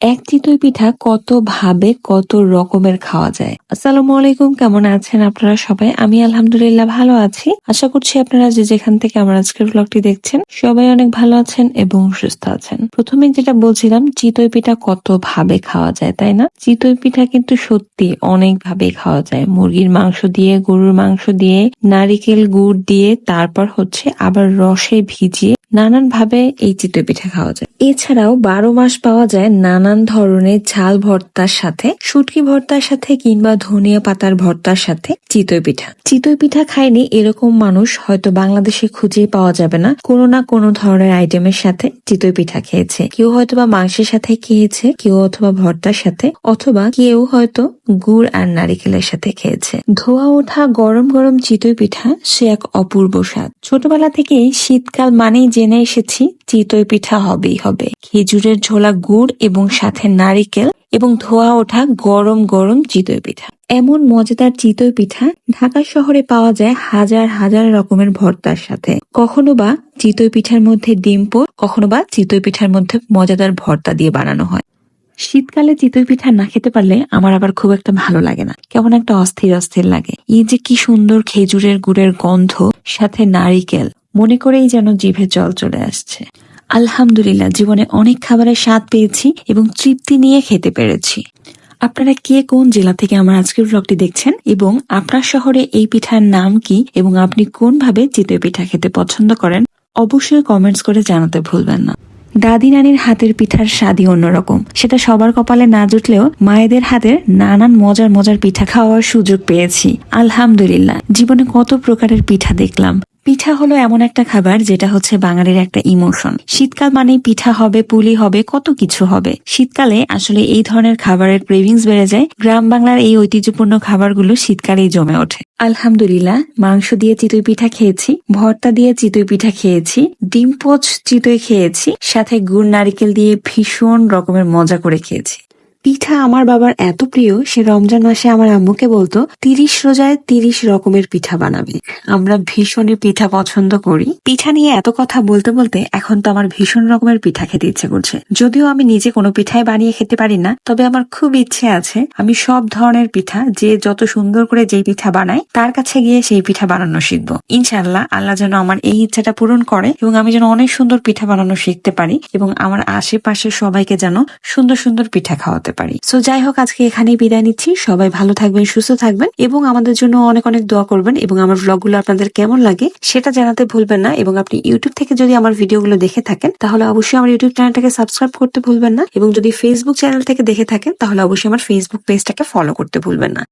এক চিতই পিঠা কত ভাবে কত রকমের খাওয়া যায়। আসসালামু আলাইকুম, কেমন আছেন আপনারা সবাই? আমি আলহামদুলিল্লাহ ভালো আছি। আশা করছি আপনারা যে যেখান থেকে আমার আজকের ব্লগটি দেখছেন সবাই অনেক ভালো আছেন এবং সুস্থ আছেন। প্রথমে যেটা বলছিলাম, চিতই পিঠা কত ভাবে খাওয়া যায়, তাই না? চিতই পিঠা কিন্তু সত্যি অনেক ভাবে খাওয়া যায়। মুরগির মাংস দিয়ে, গরুর মাংস দিয়ে, নারিকেল গুড় দিয়ে, তারপর হচ্ছে আবার রসে ভিজিয়ে নানান ভাবে এই চিতই পিঠা খাওয়া যায়। এছাড়াও 12 মাস পাওয়া যায় নানান ধরনের ঝাল ভর্তার সাথে, শুটকি ভর্তার সাথে কিংবা ধনিয়া পাতার ভর্তার সাথে চিতই পিঠা। চিতই পিঠা খায়নি এরকম মানুষ হয়তো বাংলাদেশে খুঁজেই পাওয়া যাবে না। কোনো না কোনো ধরনের আইটেমের সাথে চিতই পিঠা খেয়েছে। কেউ হয়তোবা মাংসের সাথে খেয়েছে, কেউ অথবা ভর্তার সাথে, অথবা কেউ হয়তো গুড় আর নারিকেলের সাথে খেয়েছে। ধোয়া ওঠা গরম গরম চিতই পিঠা সে এক অপূর্ব স্বাদ। ছোটবেলা থেকেই শীতকাল মানেই জেনে এসেছি চিতই পিঠা হবেই হবে। খেজুরের ঝোলা গুড় এবং সাথে নারিকেল এবং ধোয়া ওঠা গরম গরম চিতই পিঠা। এমন মজাদার চিতই পিঠা ঢাকা শহরে পাওয়া যায় হাজার হাজার রকমের ভর্তার সাথে। কখনো বা চিতই পিঠার মধ্যে ডিম পোড়, কখনো বা চিতই পিঠার মধ্যে মজাদার ভর্তা দিয়ে বানানো হয়। শীতকালে চিতই পিঠা না খেতে পারলে আমার আবার খুব একটা ভালো লাগে না, কেমন একটা অস্থির অস্থির লাগে। এই যে কি সুন্দর খেজুরের গুড়ের গন্ধ, সাথে নারিকেল, মনে করেই যেন জিভে জল চলে আসছে। আলহামদুলিল্লাহ, জীবনে অনেক খাবারের স্বাদ পেয়েছি এবং তৃপ্তি নিয়ে খেতে পেরেছি। আপনারা কে কোন জেলা থেকে আমার আজকের ব্লগটি দেখছেন এবং আপনার শহরে এই পিঠার নাম কি এবং আপনি কোন ভাবে চিতই পিঠা খেতে পছন্দ করেন অবশ্যই কমেন্টস করে জানাতে ভুলবেন না। দাদি নানির হাতের পিঠার স্বাদই অন্যরকম। সেটা সবার কপালে না জুটলেও মায়েদের হাতের নানান মজার মজার পিঠা খাওয়ার সুযোগ পেয়েছি। আলহামদুলিল্লাহ, জীবনে কত প্রকারের পিঠা দেখলাম। পিঠা হলো এমন একটা খাবার যেটা হচ্ছে বাঙালির একটা ইমোশন। শীতকাল মানেই পিঠা হবে, পুলি হবে, কত কিছু হবে। শীতকালে আসলে এই ধরনের খাবারের ক্রেভিংস বেড়ে যায়। গ্রাম বাংলার এই ঐতিহ্যপূর্ণ খাবারগুলো শীতকালেই জমে ওঠে। আলহামদুলিল্লাহ, মাংস দিয়ে চিতই পিঠা খেয়েছি, ভর্তা দিয়ে চিতই পিঠা খেয়েছি, ডিম পোচ চিতই খেয়েছি, সাথে গুড় নারিকেল দিয়ে ভীষণ রকমের মজা করে খেয়েছি। পিঠা আমার বাবার এত প্রিয়, সে রমজান মাসে আমার আম্মুকে বলতো 30 রোজায় 30 রকমের পিঠা বানাবে। আমরা ভীষণই পিঠা পছন্দ করি। পিঠা নিয়ে এত কথা বলতে বলতে এখন তো আমার ভীষণ রকমের পিঠা খেতে ইচ্ছে করছে। যদিও আমি নিজে কোনো পিঠাই বানিয়ে খেতে পারি না, তবে আমার খুব ইচ্ছে আছে আমি সব ধরনের পিঠা, যে যত সুন্দর করে যেই পিঠা বানায় তার কাছে গিয়ে সেই পিঠা বানানো শিখবো। ইনশাআল্লাহ, আল্লাহ যেন আমার এই ইচ্ছাটা পূরণ করে এবং আমি যেন অনেক সুন্দর পিঠা বানানো শিখতে পারি এবং আমার আশেপাশে সবাইকে যেন সুন্দর সুন্দর পিঠা খাওয়াতে পারি। সো যাই হোক, আজকে এখানেই বিদায় নিচ্ছি। সবাই ভালো থাকবেন, সুস্থ থাকবেন এবং আমাদের জন্য অনেক অনেক দোয়া করবেন এবং আমার ব্লগগুলো আপনাদের কেমন লাগে সেটা জানাতে ভুলবেন না। এবং আপনি ইউটিউব থেকে যদি আমার ভিডিওগুলো দেখে থাকেন তাহলে অবশ্যই আমার ইউটিউব চ্যানেলটাকে সাবস্ক্রাইব করতে ভুলবেন না এবং যদি ফেসবুক চ্যানেল থেকে দেখে থাকেন তাহলে অবশ্যই আমার ফেসবুক পেজটাকে ফলো করতে ভুলবেন না।